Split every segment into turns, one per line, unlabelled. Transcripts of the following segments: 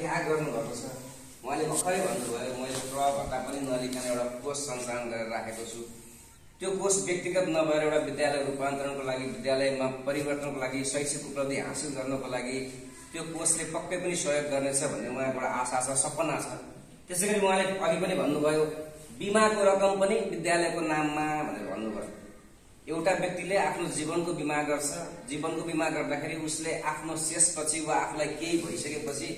त्याग गर्नुभएको छ। उहाँले भर्खरै भन्नुभयो मैले प्रभावता पनि नलिकन एउटा कोष सञ्चालन गरेर राखेको छु। त्यो कोष व्यक्तिगत नभएर एउटा विद्यालय रूपान्तरणको लागि, विद्यालयमा परिवर्तनको लागि, शैक्षिक उपलब्धि हासिल गर्नको लागि त्यो कोषले पक्कै पनि सहयोग गर्नेछ भन्ने उहाँको एउटा आशा छ, सपना छ। त्यसैगरी उहाँले अघि पनि भन्नुभयो बिमाको रकम पनि विद्यालयको नाममा भनेर भन्नुभयो। एउटा व्यक्तिले आफ्नो जीवनको बिमा गर्छ, जीवनको बिमा गर्दाखेरि उसले आफ्नो शेषपछि वा आफूलाई केही भइसकेपछि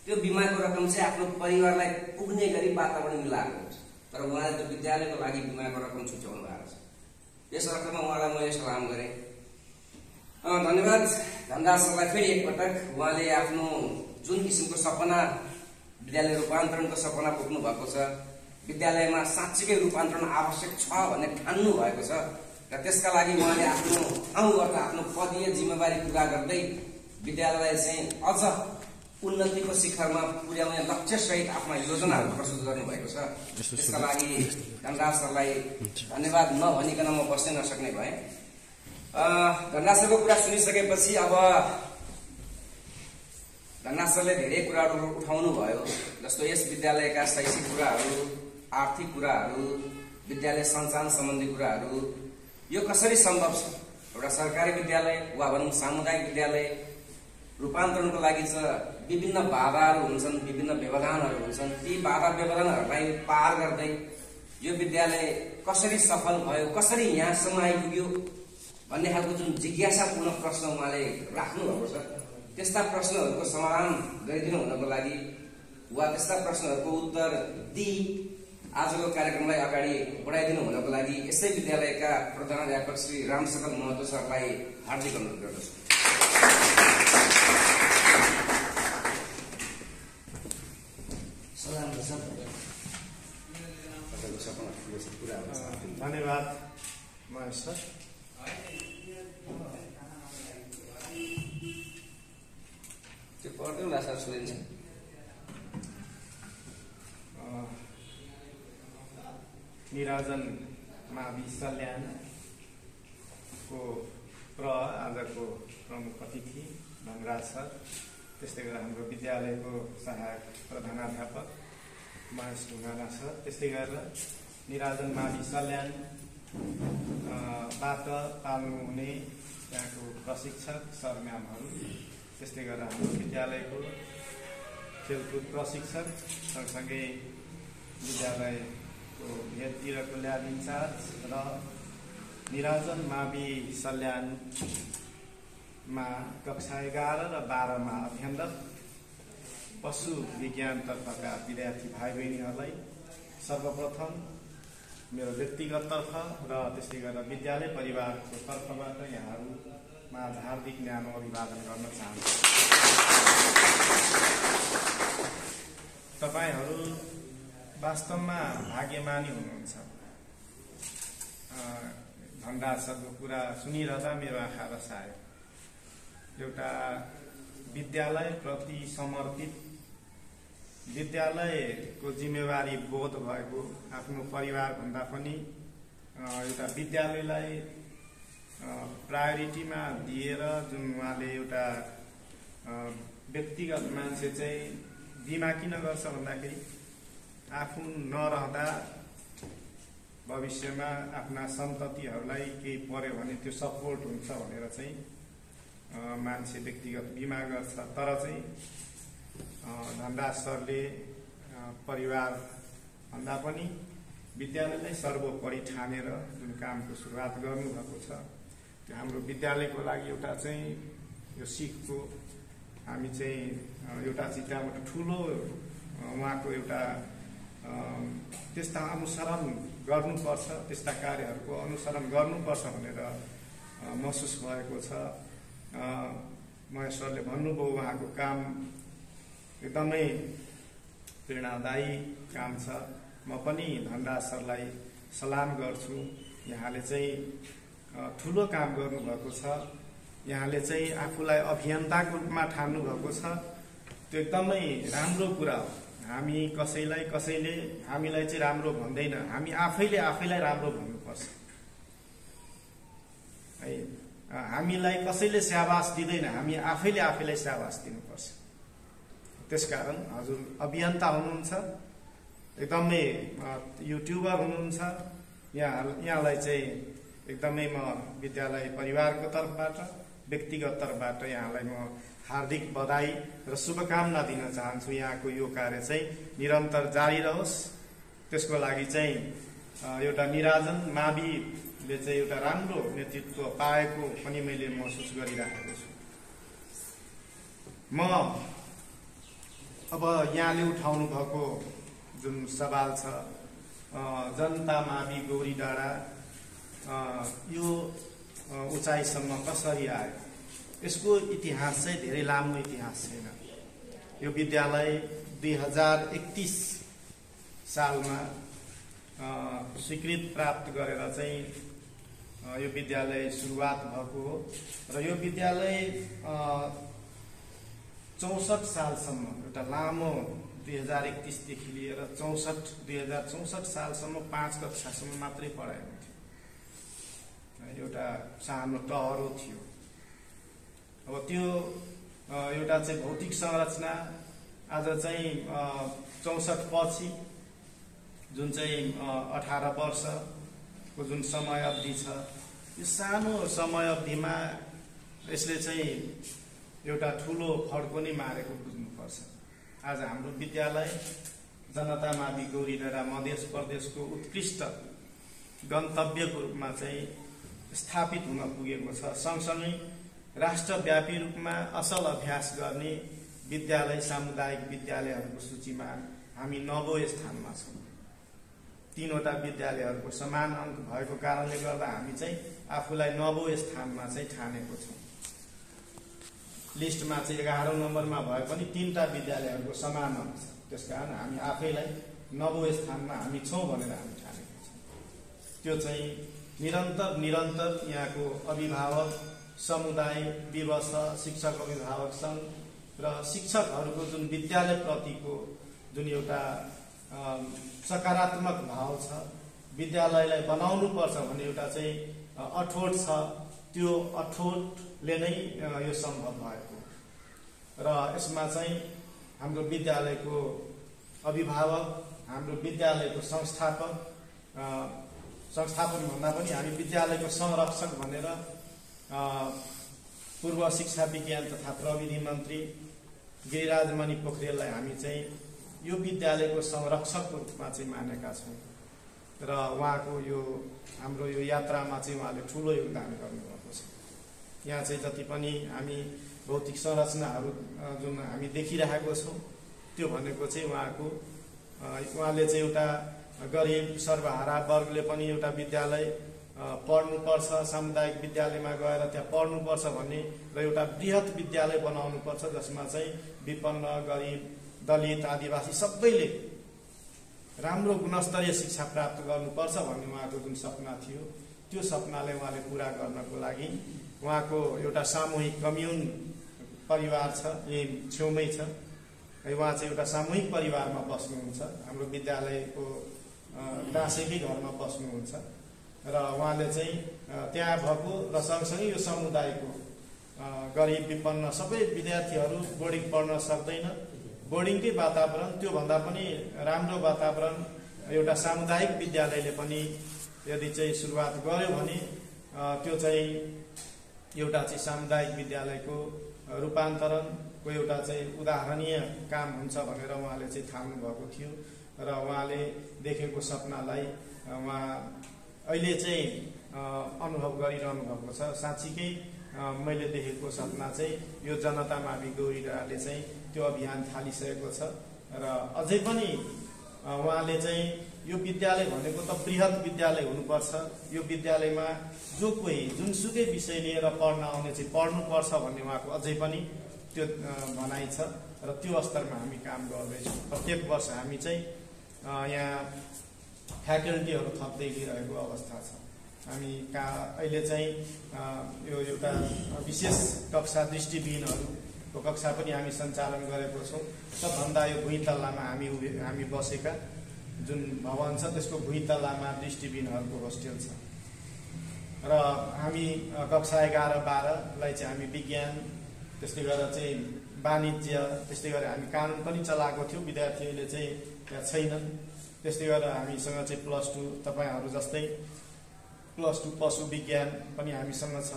त्यो बिमाको रकम चाहिँ आफ्नो परिवारलाई पुग्ने गरी वातावरण मिलाएको हुन्छ। तर उहाँले त्यो विद्यालयको लागि बिमाको रकम छुट्याउनु भएको छ। यस अर्थमा उहाँलाई मैले सलाम गरेँ। धन्यवाद धनराज सरलाई फेरि एकपटक। उहाँले आफ्नो जुन किसिमको सपना, विद्यालय रूपान्तरणको सपना पुग्नु भएको छ, विद्यालयमा साँच्चीकै रूपान्तरण आवश्यक छ भन्ने ठान्नु भएको छ र त्यसका लागि उहाँले आफ्नो ठाउँबाट आफ्नो पदीय जिम्मेवारी पुरा गर्दै विद्यालयलाई चाहिँ अझ उन्नतिको शिखरमा पुर्याउने लक्ष्यसहित आफ्ना योजनाहरू प्रस्तुत गर्नुभएको छ। त्यसका लागि धनराज सरलाई धन्यवाद नभनिकन म बस्नै नसक्ने भएँ। धनराज सरको कुरा सुनिसकेपछि अब धनराज सरले धेरै कुराहरू उठाउनु भयो, जस्तो यस विद्यालयका शैक्षिक कुराहरू, आर्थिक कुराहरू, विद्यालय सञ्चालन सम्बन्धी कुराहरू। यो कसरी सम्भव छ? एउटा सरकारी विद्यालय वा भनौँ सामुदायिक विद्यालय रूपान्तरणको लागि चाहिँ विभिन्न बाधाहरू हुन्छन्, विभिन्न व्यवधानहरू हुन्छन्। ती बाधा व्यवधानहरूलाई पार गर्दै यो विद्यालय कसरी सफल भयो, कसरी यहाँसम्म आइपुग्यो भन्ने खालको जुन जिज्ञासापूर्ण प्रश्न उहाँले राख्नु भएको छ, त्यस्ता प्रश्नहरूको समाधान गरिदिनु हुनको लागि वा त्यस्ता प्रश्नहरूको उत्तर दिई आजको कार्यक्रमलाई अगाडि बढाइदिनु हुनको लागि यसै विद्यालयका प्रधानाध्यापक श्री रामशकल महतो सरलाई हार्दिक अनुरोध गर्दछु।
धन्यवाद महेश सर।
त्यो पर्दैन भाषा सुनिन्छ।
निराजन मावि सल्यानको आजको प्रमुख अतिथि धनराज सर, त्यस्तै गरेर हाम्रो विद्यालयको सहायक प्रधानाध्यापक महेश ढुङ्गाना सर, त्यस्तै गरेर निराजन मावि सल्यानबाट पाल्नुहुने त्यहाँको प्रशिक्षक सर म्यामहरू, त्यस्तै गरेर हाम्रो विद्यालयको खेलकुद प्रशिक्षक, सँगसँगै विद्यालयको हेडतिरको ल्याब इन्चार्ज र निराजन मावि सल्यानमा कक्षा 11 र 12मा अध्ययनरत पशु विज्ञानतर्फका विद्यार्थी भाइ बहिनीहरूलाई सर्वप्रथम मेरो व्यक्तिगत तर्फ र त्यस्तै गरेर विद्यालय परिवारको तर्फबाट यहाँहरूमा हार्दिक न्यानो अभिवादन गर्न चाहन्छु। तपाईहरू वास्तवमा भाग्यमानी हुनुहुन्छ। धनराज सरको कुरा सुनिरहँदा मेरो आँखा रसायो। एउटा विद्यालय प्रति समर्पित, विद्यालयको जिम्मेवारी बोध भएको आफ्नो परिवारभन्दा पनि एउटा विद्यालयलाई प्रायोरिटीमा दिएर जुन उहाँले एउटा व्यक्तिगत मान्छे चाहिँ बिमा किन गर्छ भन्दाखेरि आफू नरहँदा भविष्यमा आफ्ना सन्ततिहरूलाई केही पर्यो भने त्यो सपोर्ट हुन्छ भनेर चाहिँ मान्छे व्यक्तिगत बिमा गर्छ। तर चाहिँ धनराज सरले परिवार भन्दा पनि विद्यालयलाई सर्वोपरि ठानेर जुन कामको सुरुवात गर्नुभएको छ, त्यो हाम्रो विद्यालयको लागि एउटा चाहिँ यो सिखको हामी चाहिँ एउटा चिन्ताबाट ठुलो उहाँको एउटा त्यस्ता अनुसरण गर्नुपर्छ, त्यस्ता कार्यहरूको अनुसरण गर्नुपर्छ भनेर महसुस भएको छ। महेश सरले भन्नुभयो उहाँको काम एकदमै प्रेरणादायी काम छ। म पनि धनराज सरलाई सलाम गर्छु। यहाँले चाहिँ ठुलो काम गर्नुभएको छ। यहाँले चाहिँ आफूलाई अभियन्ताको रूपमा ठान्नु भएको छ, त्यो एकदमै राम्रो कुरा हो। हामी कसैले हामीलाई चाहिँ राम्रो भन्दैन, हामी आफैले आफैलाई राम्रो भन्नुपर्छ है। हामीलाई कसैले स्याबास दिँदैन, हामी आफैले आफैलाई स्याबास दिनुपर्छ। त्यसकारण हजुर अभियन्ता हुनुहुन्छ, एकदमै युट्युबर हुनुहुन्छ, यहाँलाई चाहिँ एकदमै म विद्यालय परिवारको तर्फबाट व्यक्तिगत तर्फबाट यहाँलाई म हार्दिक बधाई र शुभकामना दिन चाहन्छु। यहाँको यो कार्य चाहिँ निरन्तर जारी रहोस्। त्यसको लागि चाहिँ एउटा निराजन माविले चाहिँ एउटा राम्रो नेतृत्व पाएको पनि मैले महसुस गरिराखेको छु। म अब यहाँले उठाउनु भएको जुन सवाल छ जनता मावि गौरी डाँडा यो उचाइसम्म कसरी आयो, यसको इतिहास चाहिँ धेरै लामो इतिहास छैन। यो विद्यालय 2031 सालमा स्वीकृत प्राप्त गरेर चाहिँ यो विद्यालय सुरुवात भएको हो र यो विद्यालय 64 सालसम्म एउटा लामो 2031 देखि लिएर 2064 सालसम्म 5 कक्षासम्म मात्रै पढाएको थियो। एउटा सानो टहरो थियो। अब त्यो एउटा चाहिँ भौतिक संरचना आज चाहिँ 64 पछि जुन चाहिँ 18 वर्षको जुन समय अवधि छ, यो सानो समय अवधिमा यसले चाहिँ एउटा ठुलो फड्को नै मारेको बुझ्नुपर्छ। आज हाम्रो विद्यालय जनता मावि गौरी डाँडा मध्य प्रदेशको उत्कृष्ट गन्तव्यको रूपमा चाहिँ स्थापित हुन पुगेको छ। सँगसँगै राष्ट्रव्यापी रूपमा असल अभ्यास गर्ने विद्यालय सामुदायिक विद्यालयहरूको सूचीमा हामी 90औं स्थानमा छौँ। 3वटा विद्यालयहरूको समान अङ्क भएको कारणले गर्दा हामी चाहिँ आफूलाई 90औं स्थानमा चाहिँ ठानेको छौँ। लिस्टमा चाहिँ 11औं नम्बरमा भए पनि 3टा विद्यालयहरूको समान अङ्क छ। त्यसकारण हामी आफैलाई 90औं स्थानमा हामी छौँ भनेर हामी ठानेको छौँ। त्यो चाहिँ निरन्तर यहाँको अभिभावक समुदाय, विवश, शिक्षक अभिभावक सङ्घ र शिक्षकहरूको जुन विद्यालय प्रतिको जुन एउटा सकारात्मक भाव छ, विद्यालयलाई बनाउनु पर्छ भन्ने एउटा चाहिँ अठोट छ। त्यो अठोटले नै यो सम्भव भएको र यसमा चाहिँ हाम्रो विद्यालयको अभिभावक, हाम्रो विद्यालयको संस्थापक भन्दा पनि हामी विद्यालयको संरक्षक भनेर पूर्व शिक्षा विज्ञान तथा प्रविधि मन्त्री गिरिराज मणि पोखरेललाई हामी चाहिँ यो विद्यालयको संरक्षकको रूपमा चाहिँ मानेका छौँ र उहाँको यो हाम्रो यो यात्रामा चाहिँ उहाँले ठुलो योगदान गर्नुभएको छ। यहाँ चाहिँ जति पनि हामी भौतिक संरचनाहरू जुन हामी देखिरहेको छौँ त्यो भनेको चाहिँ उहाँले चाहिँ एउटा गरिब सर्वहारा वर्गले पनि एउटा विद्यालय पढ्नुपर्छ, सामुदायिक विद्यालयमा गएर त्यहाँ पढ्नुपर्छ भन्ने र एउटा बृहत विद्यालय बनाउनुपर्छ जसमा चाहिँ विपन्न, गरिब, दलित, आदिवासी सबैले राम्रो गुणस्तरीय शिक्षा प्राप्त गर्नुपर्छ भन्ने उहाँको जुन सपना थियो, त्यो सपनालाई उहाँले पुरा गर्नको लागि उहाँको एउटा सामूहिक कम्युन परिवार छ, यही छेउमै छ। उहाँ चाहिँ एउटा सामूहिक परिवारमा बस्नुहुन्छ, हाम्रो विद्यालयको दासेकै घरमा बस्नुहुन्छ र उहाँले चाहिँ त्यहाँ भएको र सँगसँगै यो समुदायको गरिब विपन्न सबै विद्यार्थीहरू बोर्डिङ पढ्न सक्दैन, बोर्डिङकै वातावरण, त्योभन्दा पनि राम्रो वातावरण एउटा सामुदायिक विद्यालयले पनि यदि चाहिँ सुरुवात गर्यो भने त्यो चाहिँ एउटा चाहिँ सामुदायिक विद्यालयको रूपान्तरणको एउटा चाहिँ उदाहरणीय काम हुन्छ भनेर उहाँले चाहिँ ठान्नु भएको थियो र उहाँले देखेको सपनालाई उहाँ अहिले चाहिँ अनुभव गरिरहनु भएको छ। साँच्चीकै मैले देखेको सपना चाहिँ यो जनता मावि गौरी डाँडाले चाहिँ त्यो अभियान थालिसकेको छ र अझै पनि उहाँले चाहिँ यो विद्यालय भनेको त बृहत विद्यालय हुनुपर्छ, यो विद्यालयमा जो कोही जुनसुकै विषय लिएर पढ्न आउने चाहिँ पढ्नुपर्छ भन्ने उहाँको अझै पनि त्यो भनाइ छ र त्यो स्तरमा हामी काम गर्दैछौँ। प्रत्येक वर्ष हामी चाहिँ यहाँ फ्याकल्टीहरू थप्दै गइरहेको अवस्था छ। हामी अहिले चाहिँ यो एउटा विशेष कक्षा दृष्टिविहीनहरूको कक्षा पनि हामी सञ्चालन गरेको छौँ। सबभन्दा यो भुइँ तल्लामा हामी बसेका जुन भवन छ त्यसको भुइँ तल्लामा दृष्टिविहीनहरूको होस्टेल छ र हामी कक्षा 11-12 लाई चाहिँ हामी विज्ञान, त्यसले गर्दा चाहिँ वाणिज्य, त्यस्तै गरेर हामी कानुन पनि चलाएको थियौँ, विद्यार्थीहरूले चाहिँ त्यहाँ छैनन्। त्यस्तै गरेर हामीसँग चाहिँ +2 तपाईहरू जस्तै +2 पशु विज्ञान पनि हामीसँग छ।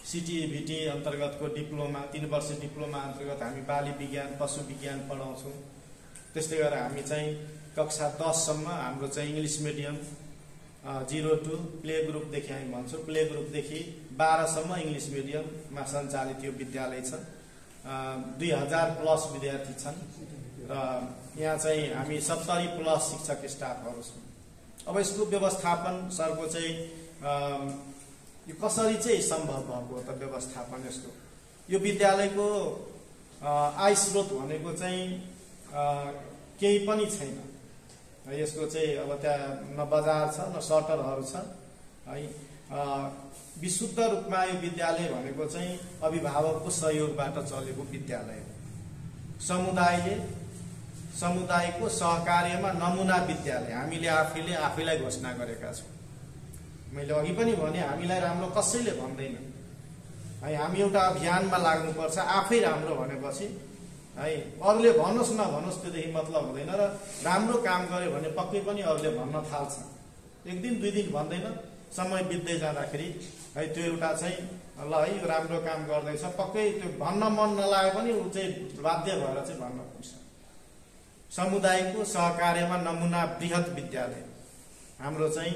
CTEVT अन्तर्गतको डिप्लोमा 3 वर्ष डिप्लोमा अन्तर्गत हामी बाली विज्ञान पशु विज्ञान पढाउँछौँ। त्यस्तै गरेर हामी चाहिँ कक्षा 10 सम्म हाम्रो चाहिँ इङ्ग्लिस मिडियम 0 to प्ले ग्रुपदेखि हामी भन्छौँ, प्ले ग्रुपदेखि 12 सम्म इङ्ग्लिस मिडियममा सञ्चालित यो विद्यालय छ। 2000+ विद्यार्थी छन् र यहाँ चाहिँ हामी 70+ शिक्षक स्टाफहरू छौँ। अब यसको व्यवस्थापन सरको चाहिँ यो कसरी चाहिँ सम्भव भएको त व्यवस्थापन यसको? यो विद्यालयको आय स्रोत भनेको चाहिँ केही पनि छैन। यसको चाहिँ अब त्यहाँ न बजार छ न सटरहरू छ है। विशुद्ध रूपमा यो विद्यालय भनेको चाहिँ अभिभावकको सहयोगबाट चलेको विद्यालय हो। समुदायको सहकार्यमा नमुना विद्यालय हामीले आफैलाई घोषणा गरेका छौँ। मैले अघि पनि भने हामीलाई राम्रो कसैले भन्दैन है। हामी एउटा अभियानमा लाग्नुपर्छ, आफै राम्रो भनेपछि है अरूले भन्नुहोस् नभन्नुहोस् त्योदेखि मतलब हुँदैन र राम्रो काम गर्यो भने पक्कै पनि अरूले भन्न थाल्छ। 1 दिन 2 दिन भन्दैन, समय बित्दै जाँदाखेरि है त्यो एउटा चाहिँ ल है यो राम्रो काम गर्दैछ पक्कै त्यो भन्न मन नलागे पनि ऊ चाहिँ बाध्य भएर चाहिँ भन्न पुग्छ। समुदायको सहकार्यमा नमुना बृहत विद्यालय हाम्रो चाहिँ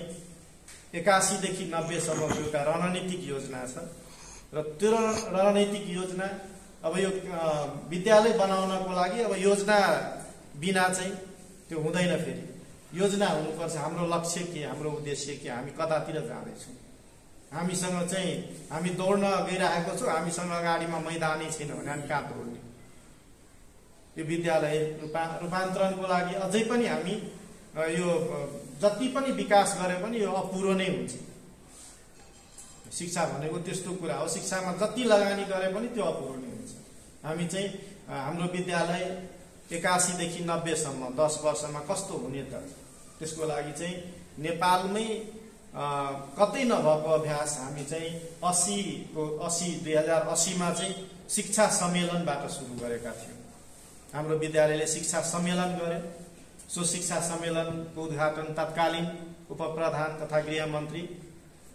81 देखि 90 सम्मको एउटा रणनीतिक योजना छ र त्यो रणनीतिक योजना अब यो विद्यालय बनाउनको लागि अब योजना बिना चाहिँ त्यो हुँदैन। फेरि योजना हुनुपर्छ। हाम्रो लक्ष्य के, हाम्रो उद्देश्य के, हामी कतातिर जाँदैछौँ। हामीसँग चाहिँ हामी दौड्न गइरहेको छौँ, हामीसँग अगाडिमा मैदानै छैन भने हामी कहाँ दौड्ने? यो विद्यालय रूपान्तरणको लागि अझै पनि हामी यो जति पनि विकास गरे पनि यो अपुरो नै हुन्छ। शिक्षा भनेको त्यस्तो कुरा हो, शिक्षामा जति लगानी गरे पनि त्यो अपुरो नै हुन्छ। हामी चाहिँ हाम्रो विद्यालय 81 देखि 90 सम्म 10 वर्षमा कस्तो हुने त त्यसको लागि चाहिँ नेपालमै कतै नभएको अभ्यास हामी चाहिँ 2080 मा चाहिँ शिक्षा सम्मेलनबाट सुरु गरेका थियौँ। हाम्रो विद्यालयले शिक्षा सम्मेलन गर्यो। सो शिक्षा सम्मेलनको उद्घाटन तत्कालीन उपप्रधान तथा गृहमन्त्री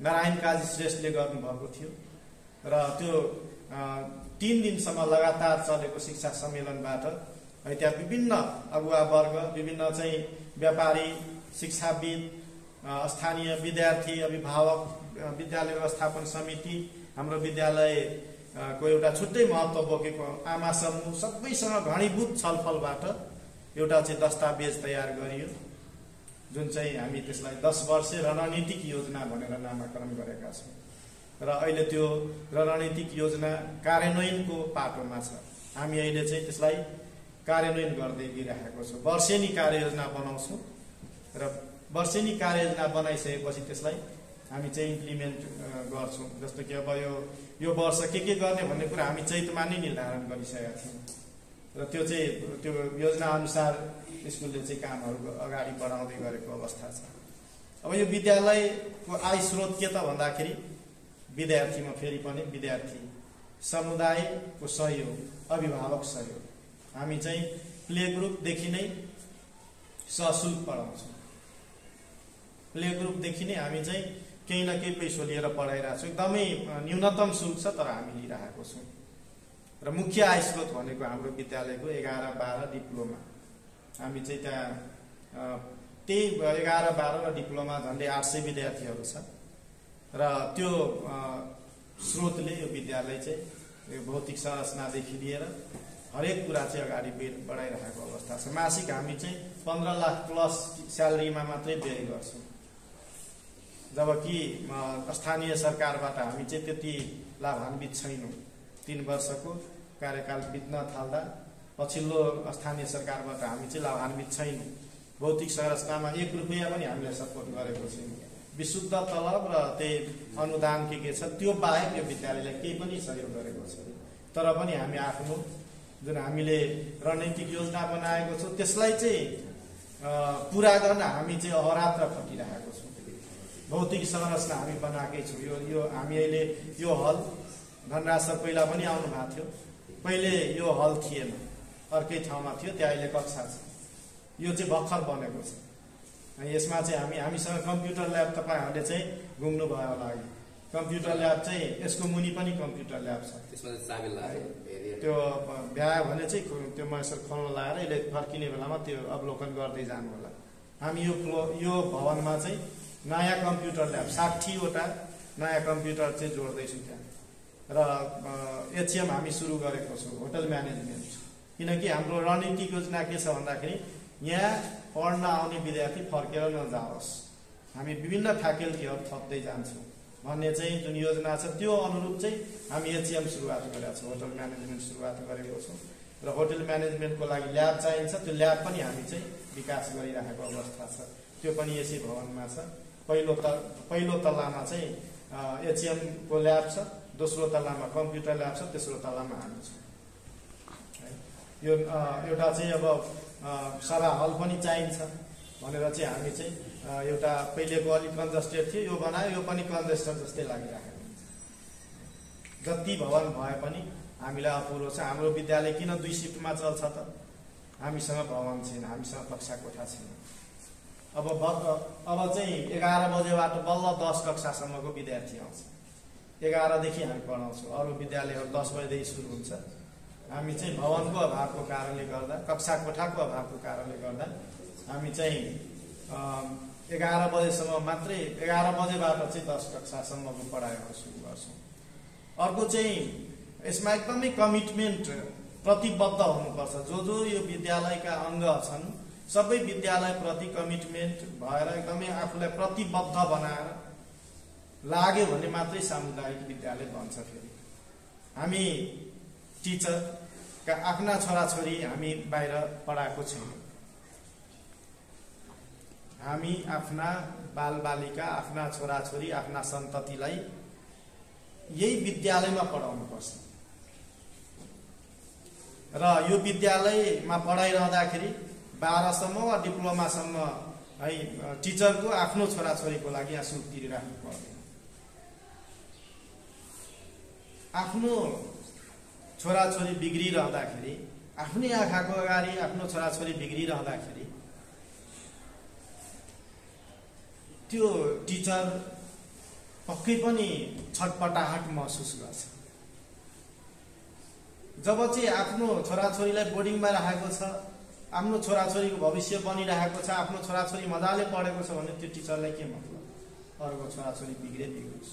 नारायण काजी श्रेष्ठले गर्नुभएको थियो र त्यो 3 दिनसम्म लगातार चलेको शिक्षा सम्मेलनबाट है त्यहाँ विभिन्न अगुवा वर्ग, विभिन्न चाहिँ व्यापारी, शिक्षाविद, स्थानीय विद्यार्थी, अभिभावक, विद्यालय व्यवस्थापन समिति, हाम्रो विद्यालयको एउटा छुट्टै महत्त्व बोकेको आमा समूह सबैसँग घनीभूत छलफलबाट एउटा चाहिँ दस्तावेज तयार गरियो, जुन चाहिँ हामी त्यसलाई 10 वर्षे रणनीतिक योजना भनेर नामाकरण गरेका छौँ। र अहिले त्यो रणनीतिक योजना कार्यान्वयनको पाटोमा छ। हामी अहिले चाहिँ त्यसलाई कार्यान्वयन गर्दै गइरहेको छौँ। वर्षेनी कार्ययोजना बनाउँछौँ र वर्षेनी कार्ययोजना बनाइसकेपछि त्यसलाई हामी चाहिँ इम्प्लिमेन्ट गर्छौँ। जस्तो कि अब यो वर्ष के गर्ने भन्ने कुरा हामी चैतमा नै निर्धारण गरिसकेका थियौँ र त्यो चाहिँ त्यो योजना अनुसार स्कुलले चाहिँ कामहरू अगाडि बढाउँदै गरेको अवस्था छ। अब यो विद्यालयको आय स्रोत के त भन्दाखेरि विद्यार्थीमा फेरि पनि विद्यार्थी, समुदायको सहयोग, अभिभावक सहयोग। हामी चाहिँ प्ले ग्रुपदेखि नै सशुल्क पढाउँछौँ। प्ले ग्रुपदेखि नै हामी चाहिँ केही न केही पैसा लिएर पढाइरहेको छौँ। एकदमै न्यूनतम शुल्क छ तर हामी लिइरहेको छौँ। र मुख्य आय स्रोत भनेको हाम्रो विद्यालयको 11-12 डिप्लोमा। हामी चाहिँ त्यहाँ त्यही 11-12 र डिप्लोमा झन्डै 800 विद्यार्थीहरू छ र त्यो स्रोतले यो विद्यालय चाहिँ यो भौतिक संरचनादेखि लिएर हरेक कुरा चाहिँ अगाडि बढाइरहेको अवस्था छ। मासिक हामी चाहिँ 15 लाख प्लस स्यालेरीमा मात्रै व्यय गर्छौँ, जबकि स्थानीय सरकारबाट हामी चाहिँ त्यति लाभान्वित छैनौँ। 3 वर्षको कार्यकाल बित्न थाल्दा पछिल्लो स्थानीय सरकारबाट हामी चाहिँ लाभान्वित छैनौँ। भौतिक संरचनामा 1 रुपैयाँ पनि हामीले सपोर्ट गरेको छैनौँ। विशुद्ध तलब र त्यही अनुदान के छ त्यो बाहेक यो विद्यालयलाई केही पनि सहयोग गरेको छ। तर पनि हामी आफ्नो जुन हामीले रणनीतिक योजना बनाएको छौँ त्यसलाई चाहिँ पुरा गर्न हामी चाहिँ अहरात्र खटिरहेको छौँ। भौतिक संरचना हामी बनाएकै छौँ। यो हामी अहिले यो हल धनराज सर पहिला पनि आउनु भएको थियो, पहिले यो हल थिएन, अर्कै ठाउँमा थियो, त्यहाँ अहिले कक्षा छ। यो चाहिँ भर्खर बनेको छ। यसमा चाहिँ हामीसँग कम्प्युटर ल्याब तपाईँहरूले चाहिँ घुम्नुभयो होला अघि। कम्प्युटर ल्याब चाहिँ यसको मुनि पनि कम्प्युटर ल्याब छ।
त्यसमा चाबी लाग्छ,
त्यो भ्यायो भने चाहिँ त्यो म यसरी खोल्न लगाएर यसले फर्किने बेलामा त्यो अवलोकन गर्दै जानु होला। हामी यो भवनमा चाहिँ नयाँ कम्प्युटर ल्याब 60वटा नयाँ कम्प्युटर चाहिँ जोड्दैछौँ त्यहाँ। र एचएम हामी सुरु गरेको छौँ, होटल म्यानेजमेन्ट। किनकि हाम्रो रणनीति योजना के छ भन्दाखेरि यहाँ पढ्न आउने विद्यार्थी फर्केर नजाओस्, हामी विभिन्न फ्याकल्टीहरू थप्दै जान्छौँ भन्ने चाहिँ जुन योजना छ त्यो अनुरूप चाहिँ हामी एचएम सुरुवात गरेका छौँ, होटल म्यानेजमेन्ट सुरुवात गरेको छौँ। र होटल म्यानेजमेन्टको लागि ल्याब चाहिन्छ, त्यो ल्याब पनि हामी चाहिँ विकास गरिराखेको अवस्था छ। त्यो पनि यसै भवनमा छ। पहिलो तल्लामा चाहिँ एचएमको ल्याब छ, दोस्रो तल्लामा कम्प्युटर ल्याब छ, तेस्रो तल्लामा हामी छौँ। यो एउटा चाहिँ अब सभा हल पनि चाहिन्छ भनेर चाहिँ हामी चाहिँ एउटा पहिलेको अलिक कन्जस्टेड थियो, यो बनायो, यो पनि कन्जस्टेड जस्तै लागिराखेको हुन्छ। जति भवन भए पनि हामीलाई अपुरो छ। हाम्रो विद्यालय किन 2 सिफ्टमा चल्छ त? हामीसँग भवन छैन, हामीसँग कक्षा कोठा छैन। अब चाहिँ 11 बजेबाट बल्ल 10 कक्षासम्मको विद्यार्थी आउँछ। 11 देखि हामी पढाउँछौँ। अरू विद्यालयहरू 10 बजेदेखि सुरु हुन्छ। हामी चाहिँ भवनको अभावको कारणले गर्दा, कक्षा कोठाको अभावको कारणले गर्दा हामी चाहिँ 11 बजेसम्म मात्रै, 11 बजेबाट चाहिँ 10 कक्षासम्मको पढाइहरू सुरु गर्छौँ। अर्को चाहिँ यसमा एकदमै कमिटमेन्ट, प्रतिबद्ध हुनुपर्छ। जो यो विद्यालयका अङ्ग छन् सबै विद्यालयप्रति कमिटमेन्ट भएर एकदमै आफूलाई प्रतिबद्ध बनाएर लाग्यो भने मात्रै सामुदायिक विद्यालय बन्छ। फेरि हामी टिचरका आफ्ना छोराछोरी हामी बाहिर पढाएको छैनौँ। हामी आफ्ना बालबालिका, आफ्ना छोराछोरी, आफ्ना सन्ततिलाई यही विद्यालयमा पढाउनुपर्छ। र यो विद्यालयमा पढाइरहँदाखेरि 12सम्म वा डिप्लोमासम्म है टिचरको आफ्नो छोराछोरीको लागि यहाँ शुल्क तिरिराख्नु पर्दैन। आफ्नो छोराछोरी बिग्रिरहँदाखेरि, आफ्नै आँखाको अगाडि आफ्नो छोराछोरी बिग्रिरहँदाखेरि त्यो टिचर पक्कै पनि छटपटाहट महसुस गर्छ। जब चाहिँ आफ्नो छोराछोरीलाई बोर्डिङमा राखेको छ, आफ्नो छोराछोरीको भविष्य बनिरहेको छ, आफ्नो छोराछोरी मजाले पढेको छ भने त्यो टिचरलाई के मतलब? अरूको छोराछोरी बिग्रोस्।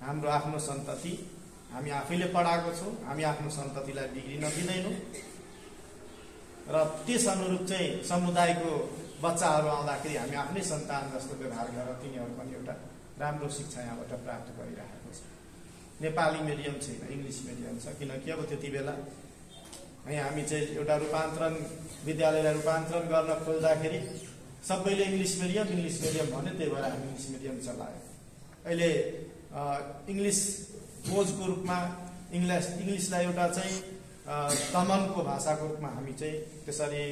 हाम्रो आफ्नो सन्तति हामी आफैले पढाएको छौँ, हामी आफ्नो सन्ततिलाई बिग्रिन दिँदैनौँ। र त्यस अनुरूप चाहिँ समुदायको बच्चाहरू आउँदाखेरि हामी आफ्नै सन्तान जस्तो व्यवहार गरेर तिनीहरू पनि एउटा राम्रो शिक्षा यहाँबाट प्राप्त गरिरहेको छ। नेपाली मिडियम छैन, इङ्ग्लिस मिडियम छ। किनकि अब त्यति बेला हामी चाहिँ एउटा रूपान्तरण, विद्यालयलाई रूपान्तरण गर्न खोज्दाखेरि सबैले इङ्ग्लिस मिडियम भन्यो, त्यही भएर हामी इङ्ग्लिस मिडियम चलायो। अहिले इङ्ग्लिस बोझको रूपमा इङ्ग्लिसलाई एउटा चाहिँ दमनको भाषाको रूपमा हामी चाहिँ त्यसरी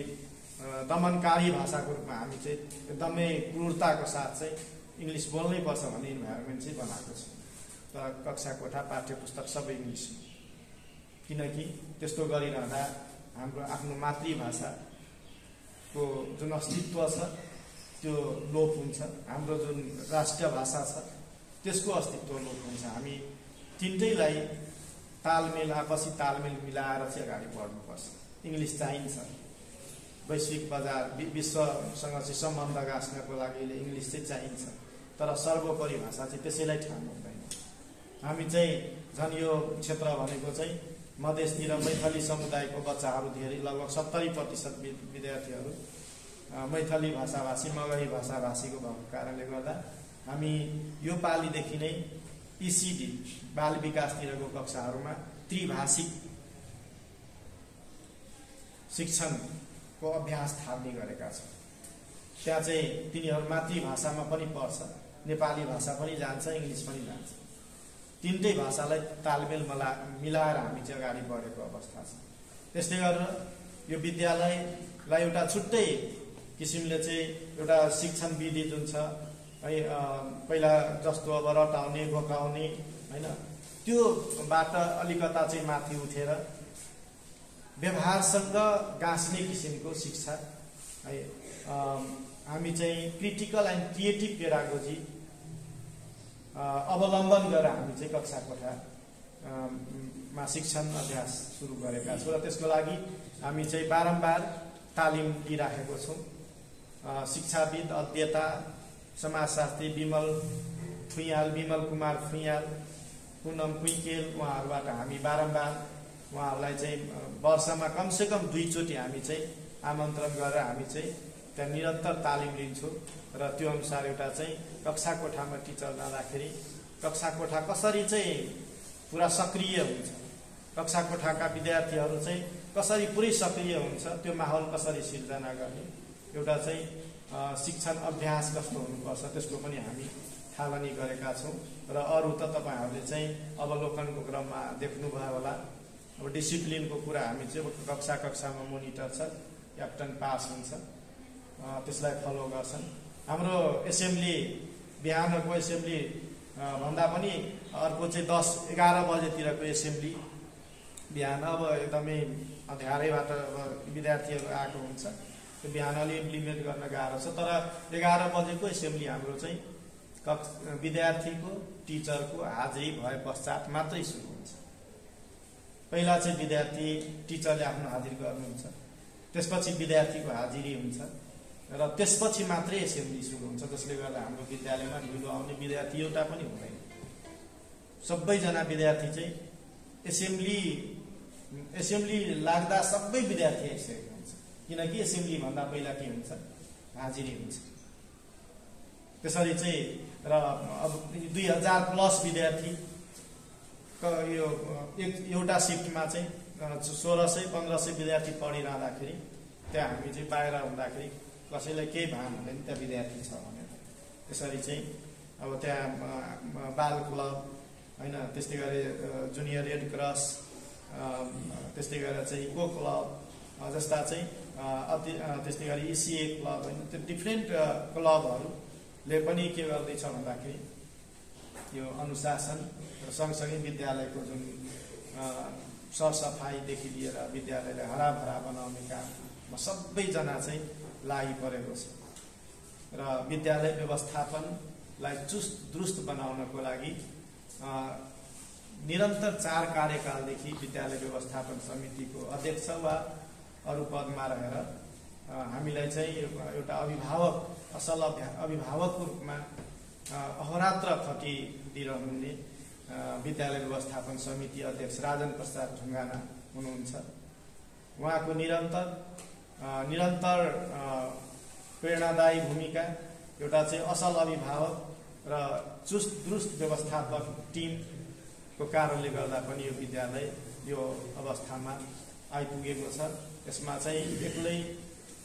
दमनकारी भाषाको रूपमा हामी चाहिँ एकदमै क्रूरताको साथ चाहिँ इङ्ग्लिस बोल्नै पर्छ भन्ने इन्भाइरोमेन्ट चाहिँ बनाएको छ। तर कक्षा कोठा, पाठ्य पुस्तक सबै इङ्ग्लिसमा। किनकि त्यस्तो गरिरहँदा हाम्रो आफ्नो मातृभाषाको जुन अस्तित्व छ त्यो लोप हुन्छ। हाम्रो जुन राष्ट्रिय भाषा छ त्यसको अस्तित्व लोप हुन्छ। हामी तिनटैलाई तालमेल, आपसी तालमेल मिलाएर चाहिँ अगाडि बढ्नुपर्छ। इङ्ग्लिस चाहिन्छ, वैश्विक बजार, विश्वसँग चाहिँ सम्बन्ध गाँच्नको लागि इङ्ग्लिस चाहिँ चाहिन्छ। तर सर्वोपरि भाषा चाहिँ त्यसैलाई ठान्नु हुँदैन। हामी चाहिँ झन् यो क्षेत्र भनेको चाहिँ मधेसतिर मैथली समुदायको बच्चाहरू धेरै, लगभग 70% विद्यार्थीहरू मैथली भाषाभाषी, मगही भाषाभाषीको भएको कारणले गर्दा हामी यो पालिदेखि नै इसिडी बाल विकासतिरको कक्षाहरूमा त्रिभाषिक शिक्षणको अभ्यास थाल्ने गरेका छौँ। त्यहाँ चाहिँ तिनीहरू मातृभाषामा पनि पढ्छ, नेपाली भाषा पनि जान्छ, इङ्ग्लिस पनि जान्छ। तिनटै भाषालाई तालमेल मिलाएर हामी चाहिँ अगाडि बढेको अवस्था छ। त्यसले गरेर यो विद्यालयलाई एउटा छुट्टै किसिमले चाहिँ एउटा शिक्षण विधि जुन छ है, पहिला जस्तो अब रटाउने, भोकाउने होइन, त्योबाट अलिकता चाहिँ माथि उठेर व्यवहारसँग गाँस्ने किसिमको शिक्षा है हामी चाहिँ क्रिटिकल एन्ड क्रिएटिभ पेडागोजी अवलम्बन गरेर हामी चाहिँ कक्षा कोठा मा शिक्षण अभ्यास सुरु गरेका छौँ र त्यसको लागि हामी चाहिँ बारम्बार तालिम लिइराखेको छौँ। शिक्षाविद अध्येता समाजशास्त्री विमल कुमार फुइयाल, पुनम कुइकेल उहाँहरूबाट हामी बारम्बार उहाँहरूलाई चाहिँ वर्षमा कमसेकम 2 चोटि हामी चाहिँ आमन्त्रण गरेर हामी चाहिँ त्यहाँ निरन्तर तालिम लिन्छौँ र त्यो अनुसार एउटा चाहिँ कक्षा कोठामा टिचर जाँदाखेरि कक्षा कोठा कसरी चाहिँ पुरा सक्रिय हुन्छ, कक्षा कोठाका विद्यार्थीहरू चाहिँ कसरी पुरै सक्रिय हुन्छ, त्यो माहौल कसरी सिर्जना गर्ने, एउटा चाहिँ शिक्षण अभ्यास कस्तो हुनुपर्छ त्यसको पनि हामी थालनी गरेका छौँ। र अरू त तपाईँहरूले चाहिँ अवलोकनको क्रममा देख्नुभयो होला। अब डिसिप्लिनको कुरा हामी चाहिँ कक्षामा मोनिटर छ, क्याप्टन पास हुन्छ, त्यसलाई फलो गर्छन्। हाम्रो एसेम्ब्ली बिहानको एसेम्ब्ली भन्दा पनि अर्को चाहिँ 10-11 बजेतिरको एसेम्ब्ली बिहान अब एकदमै अँध्यारैबाट विद्यार्थीहरू आएको हुन्छ, त्यो बिहान अलि इम्प्लिमेन्ट गर्न गाह्रो छ। तर 11 बजेको एसेम्ब्ली हाम्रो चाहिँ विद्यार्थीको टिचरको हाजिरी भए पश्चात मात्रै सुरु हुन्छ। पहिला चाहिँ विद्यार्थी टिचरले आफ्नो हाजिरी गर्नुहुन्छ, त्यसपछि विद्यार्थीको हाजिरी हुन्छ र त्यसपछि मात्रै एसेम्ब्ली सुरु हुन्छ। जसले गर्दा हाम्रो विद्यालयमा ढिलो आउने विद्यार्थी एउटा पनि हुँदैन। सबैजना विद्यार्थी चाहिँ एसेम्ब्ली लाग्दा सबै विद्यार्थी आइसकेको हुन्छ, किनकि एसेम्ब्ली भन्दा पहिला के हुन्छ, हाजिरी हुन्छ। त्यसरी चाहिँ र अब 2000+ विद्यार्थी यो एउटा सिफ्टमा चाहिँ 1600-1500 विद्यार्थी पढिरहँदाखेरि त्यहाँ हामी चाहिँ बाहिर हुँदाखेरि कसैलाई केही भान हुँदैन त्यहाँ विद्यार्थी छ भनेर। त्यसरी चाहिँ अब त्यहाँ बाल क्लब होइन, त्यस्तै गरी जुनियर रेड क्रस, त्यस्तै गरेर चाहिँ इको क्लब जस्ता चाहिँ त्यस्तै गरी इसिए क्लब होइन, त्यो डिफ्रेन्ट क्लबहरूले पनि के गर्दैछ भन्दाखेरि यो अनुशासन र सँगसँगै विद्यालयको जुन सरसफाइदेखि लिएर विद्यालयलाई हराभरा बनाउने काममा सबैजना चाहिँ लागि परेको छ। र विद्यालय व्यवस्थापनलाई चुस्त दुरुस्त बनाउनको लागि निरन्तर 4 कार्यकालदेखि विद्यालय व्यवस्थापन समितिको अध्यक्ष वा अरू पदमा रहेर हामीलाई चाहिँ एउटा असल अभिभावकको रूपमा अहोरात्र खटिदिरहनुहुने विद्यालय व्यवस्थापन समिति अध्यक्ष राजन प्रसाद ढुङ्गाना हुनुहुन्छ। उहाँको निरन्तर प्रेरणादायी भूमिका, एउटा चाहिँ असल अभिभावक र चुस्त दुरुस्त व्यवस्थापक टिमको कारणले गर्दा पनि यो विद्यालय यो अवस्थामा आइपुगेको छ। यसमा चाहिँ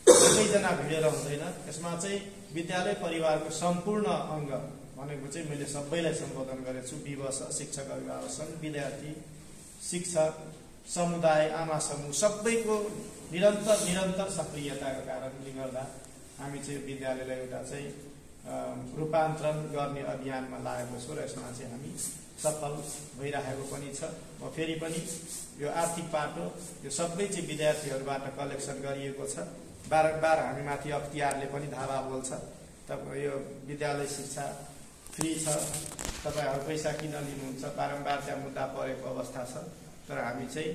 एकैजना भिडेर हुँदैन, यसमा चाहिँ विद्यालय परिवारको सम्पूर्ण अङ्ग भनेको चाहिँ मैले सबैलाई सम्बोधन गरेको छु। विवश, शिक्षक, अभिभावक सङ्घ, विद्यार्थी, शिक्षक, समुदाय, आमा समूह सबैको निरन्तर सक्रियताको कारणले गर्दा हामी चाहिँ विद्यालयलाई एउटा चाहिँ रूपान्तरण गर्ने अभियानमा लागेको छौँ र यसमा चाहिँ हामी सफल भइरहेको पनि छ। म फेरि पनि यो आर्थिक पाटो यो सबै चाहिँ विद्यार्थीहरूबाट कलेक्सन गरिएको छ। बारम्बार हामीमाथि अख्तियारले पनि धावा बोल्छ, तपाईँ यो विद्यालय शिक्षा फ्री छ, तपाईँहरू पैसा किन लिनुहुन्छ, बारम्बार त्यहाँ मुद्दा परेको अवस्था छ। तर हामी चाहिँ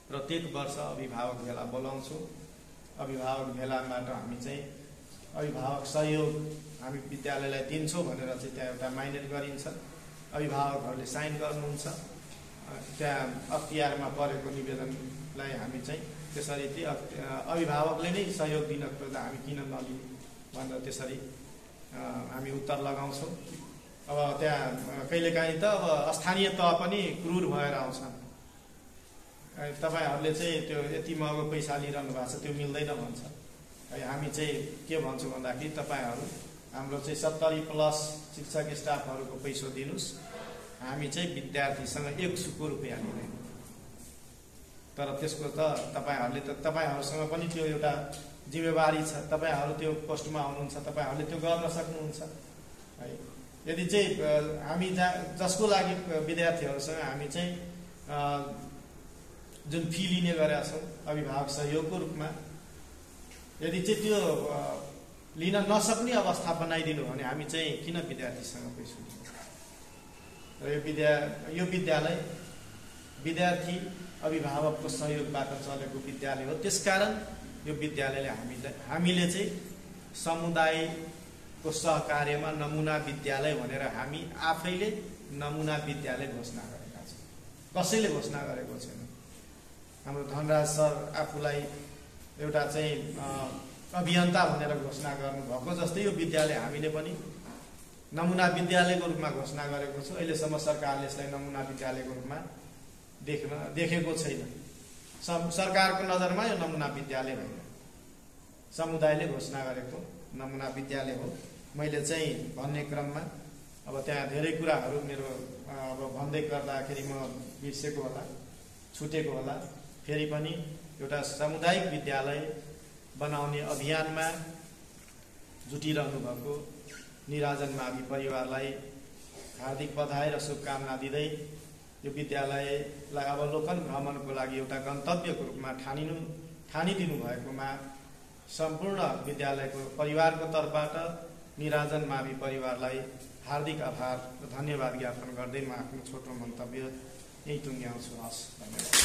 प्रत्येक वर्ष अभिभावक भेला बोलाउँछौँ। अभिभावक भेलाबाट हामी चाहिँ अभिभावक सहयोग हामी विद्यालयलाई दिन्छौँ भनेर चाहिँ त्यहाँ एउटा माइनेट गरिन्छ। अभिभावकहरूले साइन गर्नुहुन्छ, त्यहाँ अख्तियारमा परेको निवेदनलाई हामी चाहिँ त्यसरी अभिभावकले नै सहयोग दिन खोज्दा हामी किन नलिने भनेर त्यसरी हामी उत्तर लगाउँछौँ। अब त्यहाँ कहिलेकाहीँ त अब स्थानीय तह पनि क्रूर भएर आउँछ। तपाईँहरूले चाहिँ त्यो यति महँगो पैसा लिइरहनु भएको छ, त्यो मिल्दैन भन्छ। हामी चाहिँ के भन्छौँ भन्दाखेरि तपाईँहरू हाम्रो चाहिँ 70+ शिक्षक स्टाफहरूको पैसा दिनुहोस्, हामी चाहिँ विद्यार्थीसँग 1 रुपियाँ लिँदैन। तर त्यसको त तपाईँहरूसँग पनि त्यो एउटा जिम्मेवारी छ, तपाईँहरू त्यो पोस्टमा हुनुहुन्छ, तपाईँहरूले त्यो गर्न सक्नुहुन्छ है। यदि चाहिँ हामी जसको लागि विद्यार्थीहरूसँग हामी चाहिँ जुन फी लिने गरेका छौँ अभिभावक सहयोगको रूपमा, यदि चाहिँ त्यो लिन नसक्ने अवस्था बनाइदिनु भने हामी चाहिँ किन विद्यार्थीसँग पैसा लिन्छौँ? र यो विद्यालय विद्यार्थी अभिभावकको सहयोगबाट चलेको विद्यालय हो। त्यसकारण यो विद्यालयले हामीले चाहिँ समुदायको सहकार्यमा नमुना विद्यालय भनेर हामी आफैले नमुना विद्यालय घोषणा गरेका छौँ। कसैले घोषणा गरेको छैन। हाम्रो धनराज सर आफूलाई एउटा चाहिँ अभियन्ता भनेर घोषणा गर्नुभएको जस्तै यो विद्यालय हामीले पनि नमुना विद्यालयको रूपमा घोषणा गरेको छौँ। अहिलेसम्म सरकारले यसलाई नमुना विद्यालयको रूपमा देखेको छैन। सरकारको नजरमा यो नमुना विद्यालय होइन, समुदायले घोषणा गरेको नमुना विद्यालय हो। मैले चाहिँ भन्ने क्रममा अब त्यहाँ धेरै कुराहरू मेरो अब भन्दै गर्दाखेरि म बिर्सेको होला, छुटेको होला। फेरि पनि एउटा सामुदायिक विद्यालय बनाउने अभियानमा जुटिरहनु भएको निराजन मावि परिवारलाई हार्दिक बधाई र शुभकामना दिँदै यो विद्यालयलाई अवलोकन भ्रमणको लागि एउटा गन्तव्यको रूपमा ठानिदिनु भएकोमा सम्पूर्ण विद्यालयको परिवारको तर्फबाट निराजन मावि परिवारलाई हार्दिक आभार र धन्यवाद ज्ञापन गर्दै म आफ्नो छोटो मन्तव्य यही टुङ्ग्याउँछु। हस्, धन्यवाद।